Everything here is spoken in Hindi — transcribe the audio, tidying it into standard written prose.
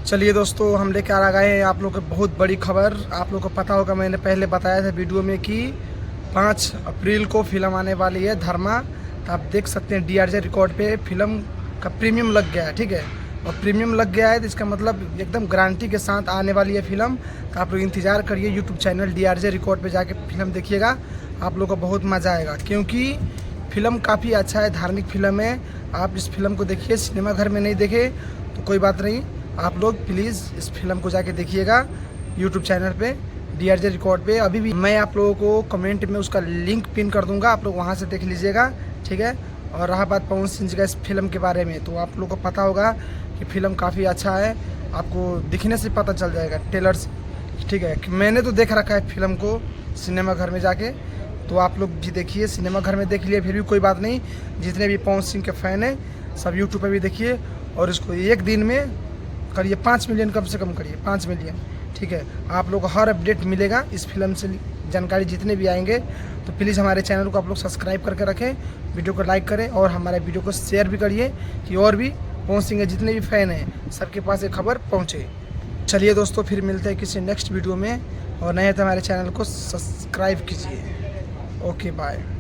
चलिए दोस्तों, हम लेकर आ गए हैं आप लोग को बहुत बड़ी खबर। आप लोग को पता होगा, मैंने पहले बताया था वीडियो में कि 5 अप्रैल को फिल्म आने वाली है धर्मा। तो आप देख सकते हैं DRJ रिकॉर्ड पे फिल्म का प्रीमियम लग गया है, ठीक है। और प्रीमियम लग गया है तो इसका मतलब एकदम गारंटी के साथ आने वाली है फिल्म। तो आप लोग इंतज़ार करिए, यूट्यूब चैनल DRJ रिकॉर्ड पर जाके फिल्म देखिएगा, आप लोग को बहुत मज़ा आएगा। क्योंकि फिल्म काफ़ी अच्छा है, धार्मिक फिल्म है। आप इस फिल्म को देखिए, सिनेमा घर में नहीं देखे तो कोई बात नहीं, आप लोग प्लीज़ इस फिल्म को जाके देखिएगा यूट्यूब चैनल पे DRJ रिकॉर्ड पे। अभी भी मैं आप लोगों को कमेंट में उसका लिंक पिन कर दूंगा, आप लोग वहां से देख लीजिएगा, ठीक है। और रहा बात पवन सिंह जी का इस फिल्म के बारे में, तो आप लोग को पता होगा कि फिल्म काफ़ी अच्छा है, आपको दिखने से पता चल जाएगा ट्रेलर से, ठीक है। मैंने तो देख रखा है फिल्म को सिनेमा घर में जाके, तो आप लोग भी देखिए, सिनेमा घर में देख लिए फिर भी कोई बात नहीं। जितने भी पवन सिंह के फ़ैन हैं सब यूट्यूब पर भी देखिए, और इसको एक दिन में करिए 5 मिलियन, कम से कम करिए 5 मिलियन, ठीक है। आप लोग को हर अपडेट मिलेगा इस फिल्म से, जानकारी जितने भी आएंगे। तो प्लीज़ हमारे चैनल को आप लोग सब्सक्राइब करके रखें, वीडियो को लाइक करें और हमारे वीडियो को शेयर भी करिए कि और भी पवन सिंह के जितने भी फ़ैन हैं सबके पास ये खबर पहुँचे। चलिए दोस्तों, फिर मिलते हैं किसी नेक्स्ट वीडियो में, और नए तो हमारे चैनल को सब्सक्राइब कीजिए। Okay bye.